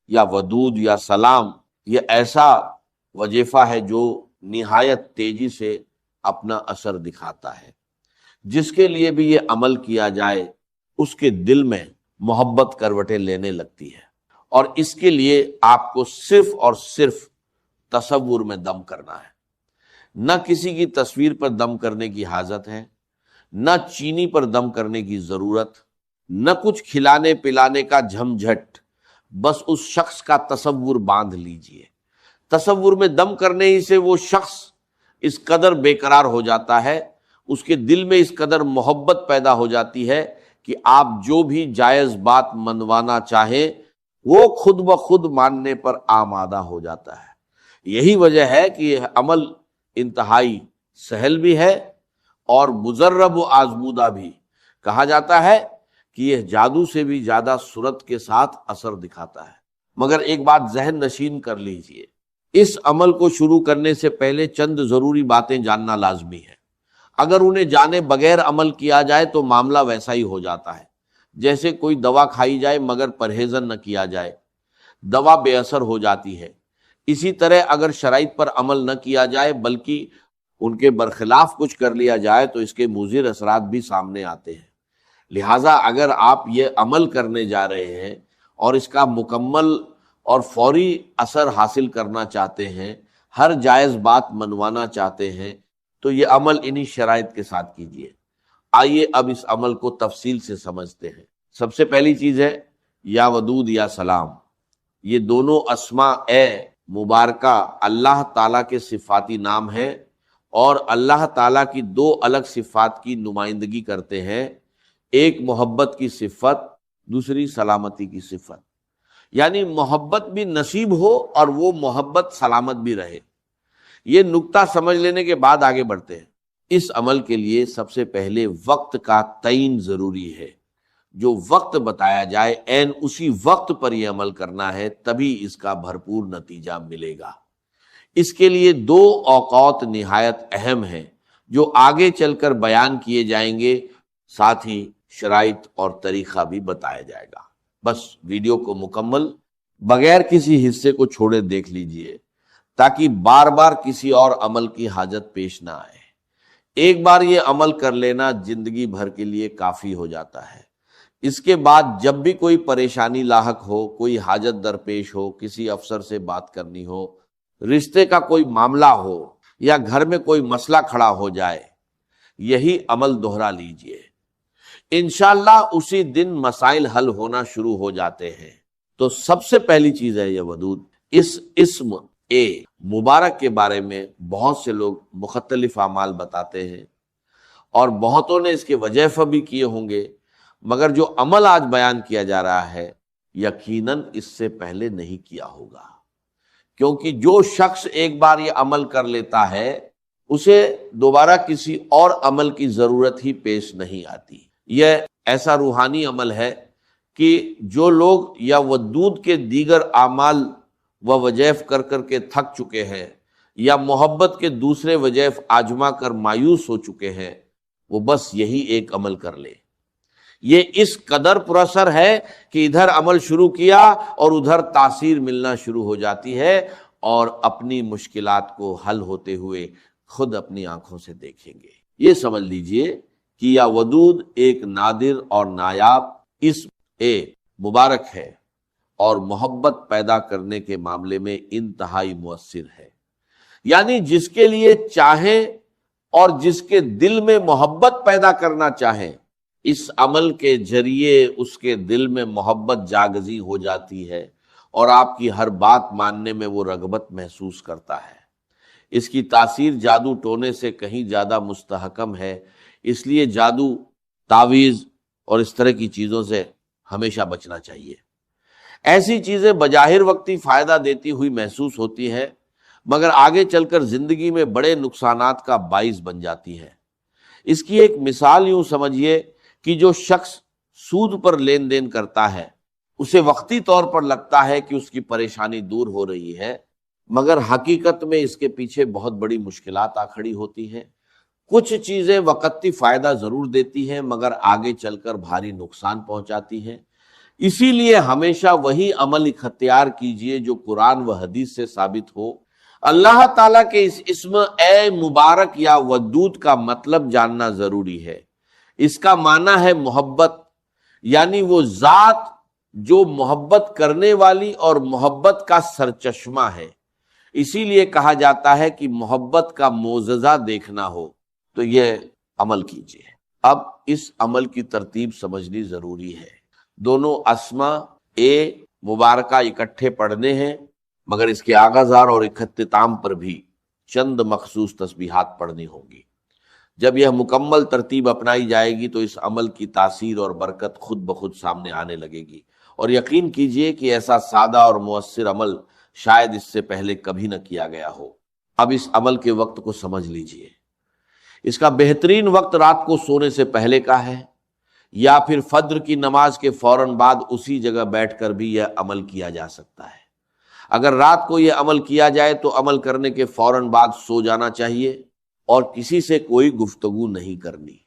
یا ودود یا سلام یہ ایسا وظیفہ ہے جو نہایت تیزی سے اپنا اثر دکھاتا ہے۔ جس کے لیے بھی یہ عمل کیا جائے اس کے دل میں محبت کروٹیں لینے لگتی ہے، اور اس کے لیے آپ کو صرف اور صرف تصور میں دم کرنا ہے۔ نہ کسی کی تصویر پر دم کرنے کی حاجت ہے، نہ چینی پر دم کرنے کی ضرورت، نہ کچھ کھلانے پلانے کا جھمجھٹ، بس اس شخص کا تصور باندھ لیجئے۔ تصور میں دم کرنے ہی سے وہ شخص اس قدر بے قرار ہو جاتا ہے، اس کے دل میں اس قدر محبت پیدا ہو جاتی ہے کہ آپ جو بھی جائز بات منوانا چاہیں وہ خود بخود ماننے پر آمادہ ہو جاتا ہے۔ یہی وجہ ہے کہ یہ عمل انتہائی سہل بھی ہے اور مجرب و آزمودہ بھی۔ کہا جاتا ہے کہ یہ جادو سے بھی زیادہ صورت کے ساتھ اثر دکھاتا ہے۔ مگر ایک بات ذہن نشین کر لیجئے، اس عمل کو شروع کرنے سے پہلے چند ضروری باتیں جاننا لازمی ہے۔ اگر انہیں جانے بغیر عمل کیا جائے تو معاملہ ویسا ہی ہو جاتا ہے جیسے کوئی دوا کھائی جائے مگر پرہیزن نہ کیا جائے، دوا بے اثر ہو جاتی ہے۔ اسی طرح اگر شرائط پر عمل نہ کیا جائے بلکہ ان کے برخلاف کچھ کر لیا جائے تو اس کے مضر اثرات بھی سامنے آتے ہیں۔ لہٰذا اگر آپ یہ عمل کرنے جا رہے ہیں اور اس کا مکمل اور فوری اثر حاصل کرنا چاہتے ہیں، ہر جائز بات منوانا چاہتے ہیں، تو یہ عمل انہی شرائط کے ساتھ کیجیے۔ آئیے اب اس عمل کو تفصیل سے سمجھتے ہیں۔ سب سے پہلی چیز ہے یا ودود یا سلام۔ یہ دونوں اسماء مبارکہ اللہ تعالیٰ کے صفاتی نام ہیں اور اللہ تعالیٰ کی دو الگ صفات کی نمائندگی کرتے ہیں، ایک محبت کی صفت، دوسری سلامتی کی صفت۔ یعنی محبت بھی نصیب ہو اور وہ محبت سلامت بھی رہے۔ یہ نکتہ سمجھ لینے کے بعد آگے بڑھتے ہیں۔ اس عمل کے لیے سب سے پہلے وقت کا تعین ضروری ہے۔ جو وقت بتایا جائے عین اسی وقت پر یہ عمل کرنا ہے، تبھی اس کا بھرپور نتیجہ ملے گا۔ اس کے لیے دو اوقات نہایت اہم ہیں جو آگے چل کر بیان کیے جائیں گے، ساتھ ہی شرائط اور طریقہ بھی بتایا جائے گا۔ بس ویڈیو کو مکمل بغیر کسی حصے کو چھوڑے دیکھ لیجئے تاکہ بار بار کسی اور عمل کی حاجت پیش نہ آئے۔ ایک بار یہ عمل کر لینا زندگی بھر کے لیے کافی ہو جاتا ہے۔ اس کے بعد جب بھی کوئی پریشانی لاحق ہو، کوئی حاجت درپیش ہو، کسی افسر سے بات کرنی ہو، رشتے کا کوئی معاملہ ہو یا گھر میں کوئی مسئلہ کھڑا ہو جائے، یہی عمل دوہرا لیجئے، انشاءاللہ اسی دن مسائل حل ہونا شروع ہو جاتے ہیں۔ تو سب سے پہلی چیز ہے یہ ودود۔ اس اسم مبارک کے بارے میں بہت سے لوگ مختلف اعمال بتاتے ہیں اور بہتوں نے اس کے وظیفہ بھی کیے ہوں گے، مگر جو عمل آج بیان کیا جا رہا ہے یقیناً اس سے پہلے نہیں کیا ہوگا، کیونکہ جو شخص ایک بار یہ عمل کر لیتا ہے اسے دوبارہ کسی اور عمل کی ضرورت ہی پیش نہیں آتی۔ یہ ایسا روحانی عمل ہے کہ جو لوگ یا ودود کے دیگر اعمال و وظائف کر کر کے تھک چکے ہیں یا محبت کے دوسرے وظائف آزما کر مایوس ہو چکے ہیں، وہ بس یہی ایک عمل کر لے۔ یہ اس قدر پراثر ہے کہ ادھر عمل شروع کیا اور ادھر تاثیر ملنا شروع ہو جاتی ہے، اور اپنی مشکلات کو حل ہوتے ہوئے خود اپنی آنکھوں سے دیکھیں گے۔ یہ سمجھ لیجئے کہ یا ودود ایک نادر اور نایاب اسم مبارک ہے اور محبت پیدا کرنے کے معاملے میں انتہائی مؤثر ہے۔ یعنی جس کے لیے چاہیں اور جس کے دل میں محبت پیدا کرنا چاہیں، اس عمل کے ذریعے اس کے دل میں محبت جاگزی ہو جاتی ہے اور آپ کی ہر بات ماننے میں وہ رغبت محسوس کرتا ہے۔ اس کی تاثیر جادو ٹونے سے کہیں زیادہ مستحکم ہے، اس لیے جادو، تعویذ اور اس طرح کی چیزوں سے ہمیشہ بچنا چاہیے۔ ایسی چیزیں بظاہر وقتی فائدہ دیتی ہوئی محسوس ہوتی ہیں، مگر آگے چل کر زندگی میں بڑے نقصانات کا باعث بن جاتی ہیں۔ اس کی ایک مثال یوں سمجھیے کہ جو شخص سود پر لین دین کرتا ہے، اسے وقتی طور پر لگتا ہے کہ اس کی پریشانی دور ہو رہی ہے، مگر حقیقت میں اس کے پیچھے بہت بڑی مشکلات آ کھڑی ہوتی ہیں۔ کچھ چیزیں وقتی فائدہ ضرور دیتی ہیں مگر آگے چل کر بھاری نقصان پہنچاتی ہیں۔ اسی لیے ہمیشہ وہی عمل اختیار کیجئے جو قرآن و حدیث سے ثابت ہو۔ اللہ تعالیٰ کے اس اسم اے مبارک یا ودود کا مطلب جاننا ضروری ہے۔ اس کا معنی ہے محبت، یعنی وہ ذات جو محبت کرنے والی اور محبت کا سرچشمہ ہے۔ اسی لیے کہا جاتا ہے کہ محبت کا معجزہ دیکھنا ہو تو یہ عمل کیجئے۔ اب اس عمل کی ترتیب سمجھنی ضروری ہے۔ دونوں اسما مبارکہ اکٹھے پڑھنے ہیں، مگر اس کے آغازار اور اختتام پر بھی چند مخصوص تسبیحات پڑھنی ہوں گی۔ جب یہ مکمل ترتیب اپنائی جائے گی تو اس عمل کی تاثیر اور برکت خود بخود سامنے آنے لگے گی، اور یقین کیجئے کہ ایسا سادہ اور مؤثر عمل شاید اس سے پہلے کبھی نہ کیا گیا ہو۔ اب اس عمل کے وقت کو سمجھ لیجئے۔ اس کا بہترین وقت رات کو سونے سے پہلے کا ہے، یا پھر فجر کی نماز کے فوراً بعد اسی جگہ بیٹھ کر بھی یہ عمل کیا جا سکتا ہے۔ اگر رات کو یہ عمل کیا جائے تو عمل کرنے کے فوراً بعد سو جانا چاہیے اور کسی سے کوئی گفتگو نہیں کرنی۔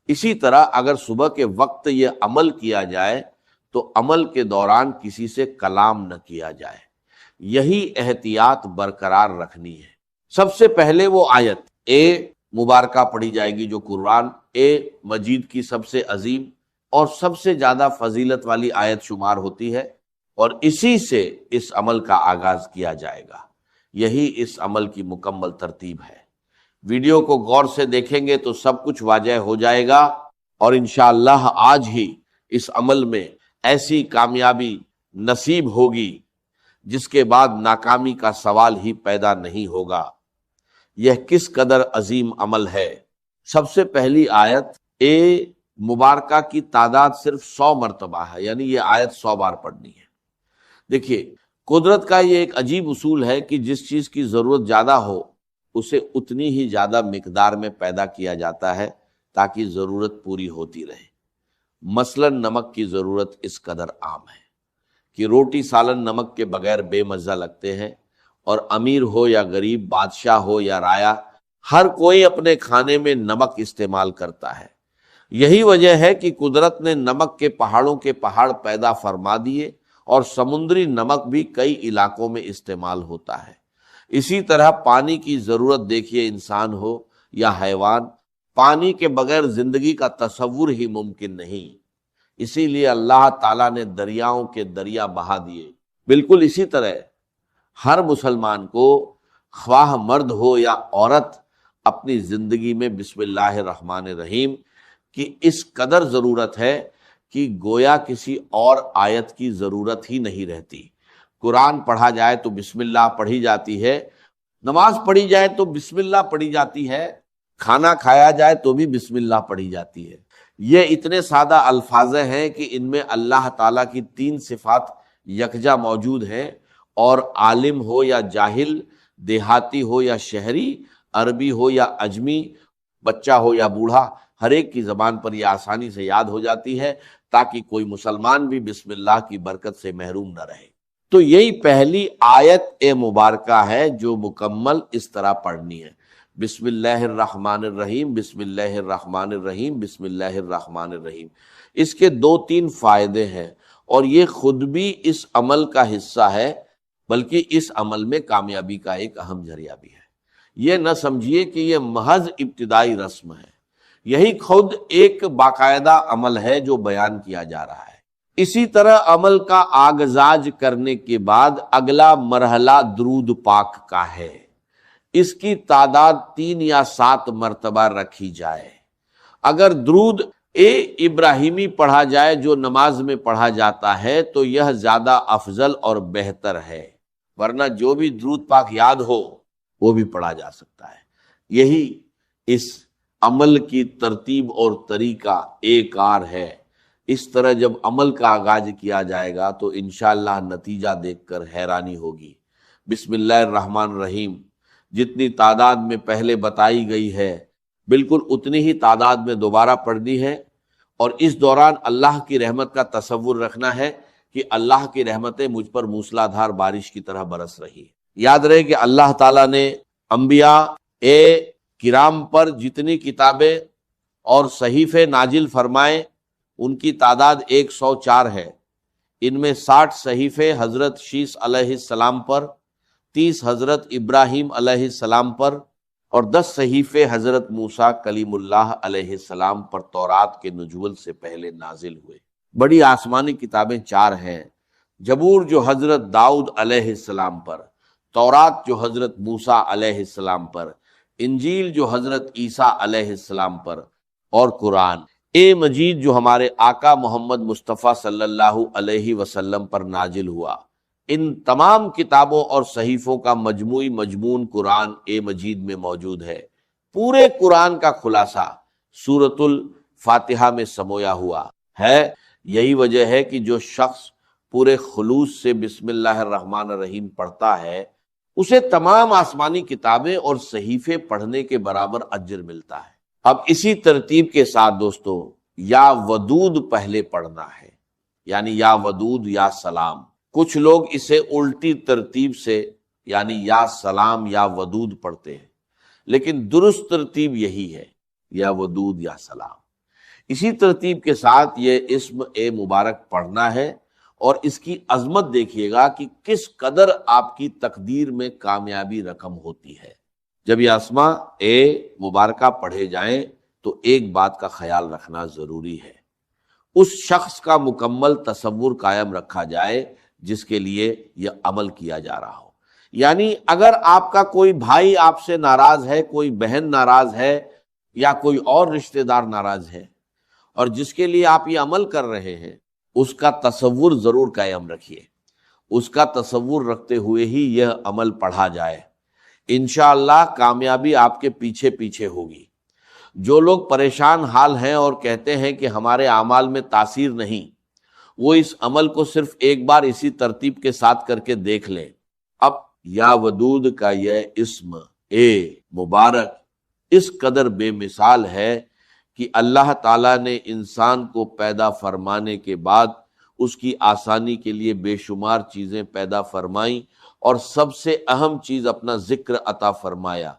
اسی طرح اگر صبح کے وقت یہ عمل کیا جائے تو عمل کے دوران کسی سے کلام نہ کیا جائے۔ یہی احتیاط برقرار رکھنی ہے۔ سب سے پہلے وہ آیت مبارکہ پڑھی جائے گی جو قرآن مجید کی سب سے عظیم اور سب سے زیادہ فضیلت والی آیت شمار ہوتی ہے، اور اسی سے اس عمل کا آغاز کیا جائے گا۔ یہی اس عمل کی مکمل ترتیب ہے۔ ویڈیو کو غور سے دیکھیں گے تو سب کچھ واضح ہو جائے گا، اور انشاءاللہ آج ہی اس عمل میں ایسی کامیابی نصیب ہوگی جس کے بعد ناکامی کا سوال ہی پیدا نہیں ہوگا۔ یہ کس قدر عظیم عمل ہے۔ سب سے پہلی آیت مبارکہ کی تعداد صرف 100 مرتبہ ہے، یعنی یہ آیت 100 بار پڑھنی ہے۔ دیکھیے، قدرت کا یہ ایک عجیب اصول ہے کہ جس چیز کی ضرورت زیادہ ہو اسے اتنی ہی زیادہ مقدار میں پیدا کیا جاتا ہے تاکہ ضرورت پوری ہوتی رہے۔ مثلا نمک کی ضرورت اس قدر عام ہے کہ روٹی سالن نمک کے بغیر بے مزہ لگتے ہیں، اور امیر ہو یا غریب، بادشاہ ہو یا رایا، ہر کوئی اپنے کھانے میں نمک استعمال کرتا ہے۔ یہی وجہ ہے کہ قدرت نے نمک کے پہاڑوں کے پہاڑ پیدا فرما دیے، اور سمندری نمک بھی کئی علاقوں میں استعمال ہوتا ہے۔ اسی طرح پانی کی ضرورت دیکھیے، انسان ہو یا حیوان، پانی کے بغیر زندگی کا تصور ہی ممکن نہیں۔ اسی لیے اللہ تعالیٰ نے دریاؤں کے دریا بہا دیے۔ بالکل اسی طرح ہر مسلمان کو، خواہ مرد ہو یا عورت، اپنی زندگی میں بسم اللہ الرحمن الرحیم کی اس قدر ضرورت ہے کہ گویا کسی اور آیت کی ضرورت ہی نہیں رہتی۔ قرآن پڑھا جائے تو بسم اللہ پڑھی جاتی ہے، نماز پڑھی جائے تو بسم اللہ پڑھی جاتی ہے، کھانا کھایا جائے تو بھی بسم اللہ پڑھی جاتی ہے۔ یہ اتنے سادہ الفاظ ہیں کہ ان میں اللہ تعالیٰ کی 3 صفات یکجا موجود ہیں، اور عالم ہو یا جاہل، دیہاتی ہو یا شہری، عربی ہو یا عجمی، بچہ ہو یا بوڑھا، ہر ایک کی زبان پر یہ آسانی سے یاد ہو جاتی ہے تاکہ کوئی مسلمان بھی بسم اللہ کی برکت سے محروم نہ رہے۔ تو یہی پہلی آیت مبارکہ ہے جو مکمل اس طرح پڑھنی ہے، بسم اللہ الرحمن الرحیم، بسم اللہ الرحمن الرحیم، بسم اللہ الرحمن الرحیم۔ اس کے 2-3 فائدے ہیں، اور یہ خود بھی اس عمل کا حصہ ہے، بلکہ اس عمل میں کامیابی کا ایک اہم ذریعہ بھی ہے۔ یہ نہ سمجھیے کہ یہ محض ابتدائی رسم ہے، یہی خود ایک باقاعدہ عمل ہے جو بیان کیا جا رہا ہے۔ اسی طرح عمل کا آغاز کرنے کے بعد اگلا مرحلہ درود پاک کا ہے۔ اس کی تعداد 3 یا 7 مرتبہ رکھی جائے۔ اگر درود ابراہیمی پڑھا جائے جو نماز میں پڑھا جاتا ہے تو یہ زیادہ افضل اور بہتر ہے، ورنہ جو بھی درود پاک یاد ہو وہ بھی پڑھا جا سکتا ہے۔ یہی اس عمل کی ترتیب اور طریقہ ایک کار ہے۔ اس طرح جب عمل کا آغاز کیا جائے گا تو انشاءاللہ نتیجہ دیکھ کر حیرانی ہوگی۔ بسم اللہ الرحمن الرحیم جتنی تعداد میں پہلے بتائی گئی ہے، بالکل اتنی ہی تعداد میں دوبارہ پڑھنی ہے، اور اس دوران اللہ کی رحمت کا تصور رکھنا ہے کہ اللہ کی رحمتیں مجھ پر موسلا دھار بارش کی طرح برس رہی۔ یاد رہے کہ اللہ تعالیٰ نے انبیاء کرام پر جتنی کتابیں اور صحیفے نازل فرمائے ان کی تعداد 104 ہے، ان میں 60 صحیفے حضرت شیس علیہ السلام پر، 30 حضرت ابراہیم علیہ السلام پر، اور 10 صحیفے حضرت موسیٰ کلیم اللہ علیہ السلام پر تورات کے نزول سے پہلے نازل ہوئے۔ بڑی آسمانی کتابیں 4 ہیں، زبور جو حضرت داؤد علیہ السلام پر، تورات جو حضرت موسیٰ علیہ السلام پر، انجیل جو حضرت عیسیٰ علیہ السلام پر، اور قرآن مجید جو ہمارے آقا محمد مصطفیٰ صلی اللہ علیہ وسلم پر نازل ہوا۔ ان تمام کتابوں اور صحیفوں کا مجموعی مضمون قرآن مجید میں موجود ہے۔ پورے قرآن کا خلاصہ سورۃ الفاتحہ میں سمویا ہوا ہے۔ یہی وجہ ہے کہ جو شخص پورے خلوص سے بسم اللہ الرحمن الرحیم پڑھتا ہے اسے تمام آسمانی کتابیں اور صحیفے پڑھنے کے برابر اجر ملتا ہے۔ اب اسی ترتیب کے ساتھ دوستو یا ودود پہلے پڑھنا ہے، یعنی یا ودود یا سلام۔ کچھ لوگ اسے الٹی ترتیب سے یعنی یا سلام یا ودود پڑھتے ہیں، لیکن درست ترتیب یہی ہے، یا ودود یا سلام۔ اسی ترتیب کے ساتھ یہ اسم مبارک پڑھنا ہے، اور اس کی عظمت دیکھیے گا کہ کس قدر آپ کی تقدیر میں کامیابی رقم ہوتی ہے۔ جب یہ اسماء مبارکہ پڑھے جائیں تو ایک بات کا خیال رکھنا ضروری ہے، اس شخص کا مکمل تصور قائم رکھا جائے جس کے لیے یہ عمل کیا جا رہا ہو۔ یعنی اگر آپ کا کوئی بھائی آپ سے ناراض ہے، کوئی بہن ناراض ہے، یا کوئی اور رشتہ دار ناراض ہے، اور جس کے لیے آپ یہ عمل کر رہے ہیں، اس کا تصور ضرور قائم رکھیے۔ اس کا تصور رکھتے ہوئے ہی یہ عمل پڑھا جائے، انشاءاللہ کامیابی آپ کے پیچھے پیچھے ہوگی۔ جو لوگ پریشان حال ہیں اور کہتے ہیں کہ ہمارے اعمال میں تاثیر نہیں، وہ اس عمل کو صرف ایک بار اسی ترتیب کے ساتھ کر کے دیکھ لیں۔ اب یا ودود کا یہ اسم مبارک اس قدر بے مثال ہے کہ اللہ تعالیٰ نے انسان کو پیدا فرمانے کے بعد اس کی آسانی کے لیے بے شمار چیزیں پیدا فرمائیں، اور سب سے اہم چیز اپنا ذکر عطا فرمایا۔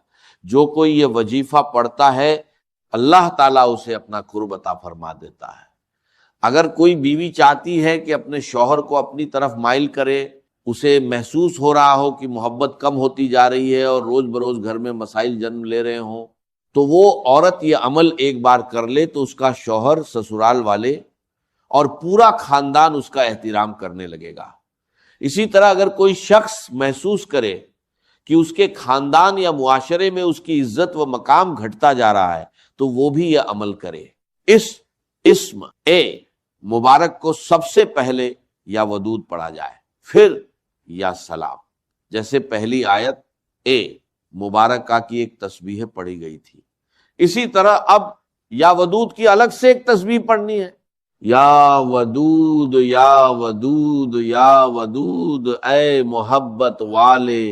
جو کوئی یہ وظیفہ پڑھتا ہے اللہ تعالیٰ اسے اپنا قرب عطا فرما دیتا ہے۔ اگر کوئی بیوی چاہتی ہے کہ اپنے شوہر کو اپنی طرف مائل کرے، اسے محسوس ہو رہا ہو کہ محبت کم ہوتی جا رہی ہے اور روز بروز گھر میں مسائل جنم لے رہے ہوں، تو وہ عورت یہ عمل ایک بار کر لے تو اس کا شوہر، سسرال والے اور پورا خاندان اس کا احترام کرنے لگے گا۔ اسی طرح اگر کوئی شخص محسوس کرے کہ اس کے خاندان یا معاشرے میں اس کی عزت و مقام گھٹتا جا رہا ہے تو وہ بھی یہ عمل کرے۔ اس اسم مبارک کو سب سے پہلے یا ودود پڑھا جائے، پھر یا سلام۔ جیسے پہلی آیت مبارکہ کی ایک تسبیح پڑھی گئی تھی، اسی طرح اب یا ودود کی الگ سے ایک تسبیح پڑھنی ہے۔ یا ودود یا ودود یا ودود، اے محبت والے،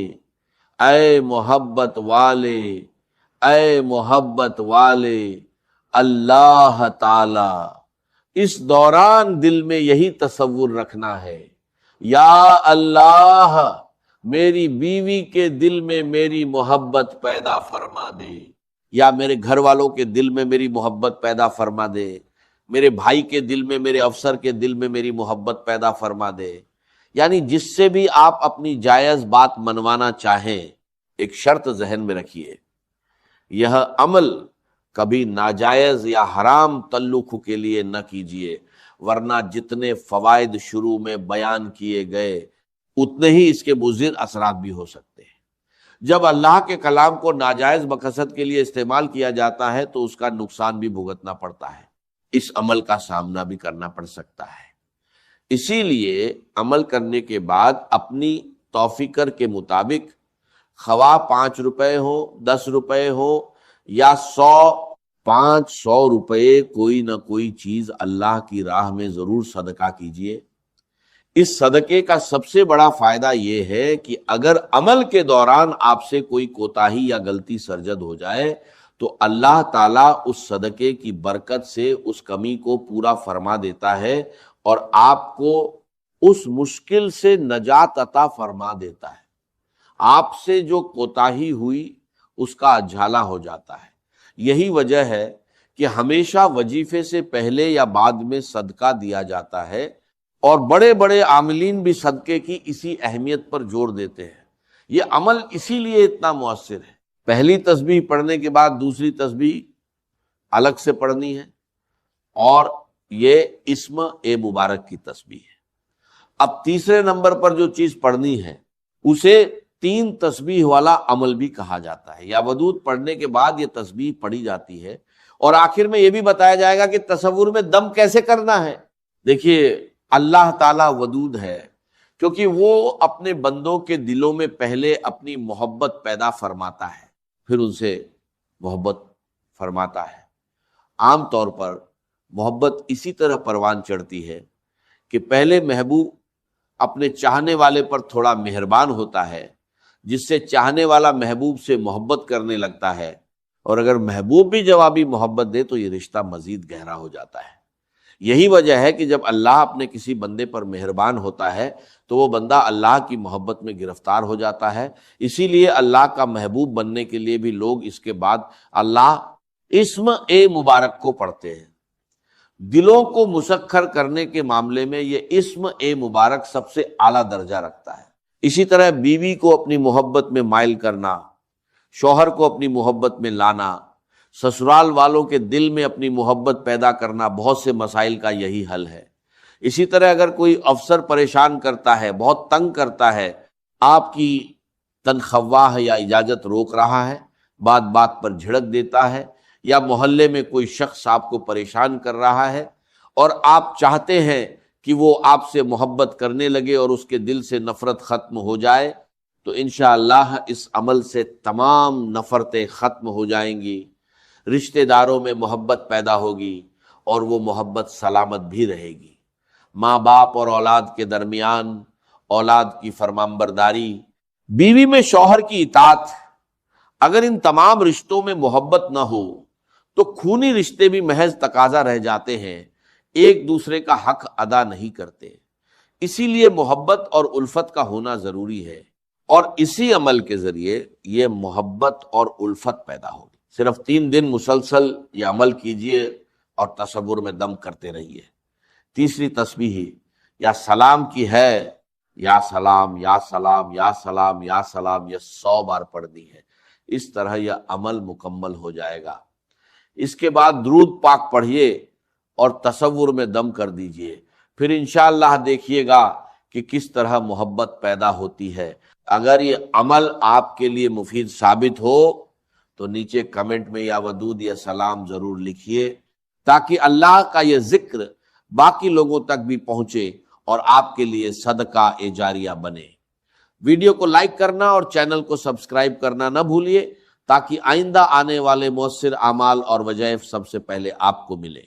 اے محبت والے، اے محبت والے اللہ تعالی۔ اس دوران دل میں یہی تصور رکھنا ہے، یا اللہ میری بیوی کے دل میں میری محبت پیدا فرما دے، یا میرے گھر والوں کے دل میں میری محبت پیدا فرما دے، میرے بھائی کے دل میں، میرے افسر کے دل میں میری محبت پیدا فرما دے۔ یعنی جس سے بھی آپ اپنی جائز بات منوانا چاہیں، ایک شرط ذہن میں رکھیے، یہ عمل کبھی ناجائز یا حرام تعلق کے لیے نہ کیجیے، ورنہ جتنے فوائد شروع میں بیان کیے گئے اتنے ہی اس کے مضر اثرات بھی ہو سکتے ہیں۔ جب اللہ کے کلام کو ناجائز مقصد کے لیے استعمال کیا جاتا ہے تو اس کا نقصان بھی بھگتنا پڑتا ہے، اس عمل کا سامنا بھی کرنا پڑ سکتا ہے۔ اسی لیے عمل کرنے کے بعد اپنی توفیقر کے مطابق، خواہ 5 روپے ہو، 10 روپے ہو یا 500 روپے، کوئی نہ کوئی چیز اللہ کی راہ میں ضرور صدقہ کیجیے۔ اس صدقے کا سب سے بڑا فائدہ یہ ہے کہ اگر عمل کے دوران آپ سے کوئی کوتاہی یا غلطی سرزد ہو جائے تو اللہ تعالیٰ اس صدقے کی برکت سے اس کمی کو پورا فرما دیتا ہے اور آپ کو اس مشکل سے نجات عطا فرما دیتا ہے۔ آپ سے جو کوتاہی ہوئی اس کا اجھالا ہو جاتا ہے۔ یہی وجہ ہے کہ ہمیشہ وظیفے سے پہلے یا بعد میں صدقہ دیا جاتا ہے، اور بڑے بڑے عاملین بھی صدقے کی اسی اہمیت پر زور دیتے ہیں۔ یہ عمل اسی لیے اتنا مؤثر ہے۔ پہلی تسبیح پڑھنے کے بعد دوسری تسبیح الگ سے پڑھنی ہے، اور یہ اسم اے مبارک کی تسبیح ہے۔ اب تیسرے نمبر پر جو چیز پڑھنی ہے اسے 3 تسبیح والا عمل بھی کہا جاتا ہے۔ یا ودود پڑھنے کے بعد یہ تسبیح پڑھی جاتی ہے، اور آخر میں یہ بھی بتایا جائے گا کہ تصور میں دم کیسے کرنا ہے۔ دیکھیے اللہ تعالیٰ ودود ہے کیونکہ وہ اپنے بندوں کے دلوں میں پہلے اپنی محبت پیدا فرماتا ہے، پھر ان سے محبت فرماتا ہے۔ عام طور پر محبت اسی طرح پروان چڑھتی ہے کہ پہلے محبوب اپنے چاہنے والے پر تھوڑا مہربان ہوتا ہے، جس سے چاہنے والا محبوب سے محبت کرنے لگتا ہے، اور اگر محبوب بھی جوابی محبت دے تو یہ رشتہ مزید گہرا ہو جاتا ہے۔ یہی وجہ ہے کہ جب اللہ اپنے کسی بندے پر مہربان ہوتا ہے تو وہ بندہ اللہ کی محبت میں گرفتار ہو جاتا ہے۔ اسی لیے اللہ کا محبوب بننے کے لیے بھی لوگ اس کے بعد اللہ اسم اے مبارک کو پڑھتے ہیں۔ دلوں کو مسخر کرنے کے معاملے میں یہ اسم اے مبارک سب سے اعلیٰ درجہ رکھتا ہے۔ اسی طرح بیوی کو اپنی محبت میں مائل کرنا، شوہر کو اپنی محبت میں لانا، سسرال والوں کے دل میں اپنی محبت پیدا کرنا، بہت سے مسائل کا یہی حل ہے۔ اسی طرح اگر کوئی افسر پریشان کرتا ہے، بہت تنگ کرتا ہے، آپ کی تنخواہ یا اجازت روک رہا ہے، بات بات پر جھڑک دیتا ہے، یا محلے میں کوئی شخص آپ کو پریشان کر رہا ہے اور آپ چاہتے ہیں کہ وہ آپ سے محبت کرنے لگے اور اس کے دل سے نفرت ختم ہو جائے، تو انشاءاللہ اس عمل سے تمام نفرتیں ختم ہو جائیں گی، رشتہ داروں میں محبت پیدا ہوگی اور وہ محبت سلامت بھی رہے گی۔ ماں باپ اور اولاد کے درمیان اولاد کی فرمانبرداری، بیوی میں شوہر کی اطاعت، اگر ان تمام رشتوں میں محبت نہ ہو تو خونی رشتے بھی محض تقاضا رہ جاتے ہیں، ایک دوسرے کا حق ادا نہیں کرتے۔ اسی لیے محبت اور الفت کا ہونا ضروری ہے، اور اسی عمل کے ذریعے یہ محبت اور الفت پیدا ہوگی۔ صرف 3 دن مسلسل یہ عمل کیجئے اور تصور میں دم کرتے رہیے۔ تیسری تسبیح یا سلام کی ہے، یا سلام یا سلام یا سلام یا سلام، یہ 100 بار پڑھنی ہے۔ اس طرح یہ عمل مکمل ہو جائے گا۔ اس کے بعد درود پاک پڑھیے اور تصور میں دم کر دیجئے، پھر انشاءاللہ دیکھیے گا کہ کس طرح محبت پیدا ہوتی ہے۔ اگر یہ عمل آپ کے لیے مفید ثابت ہو تو نیچے کمنٹ میں یا ودود یا سلام ضرور لکھیے، تاکہ اللہ کا یہ ذکر باقی لوگوں تک بھی پہنچے اور آپ کے لیے صدقہ جاریہ بنے۔ ویڈیو کو لائک کرنا اور چینل کو سبسکرائب کرنا نہ بھولیے، تاکہ آئندہ آنے والے مؤثر اعمال اور وظائف سب سے پہلے آپ کو ملے۔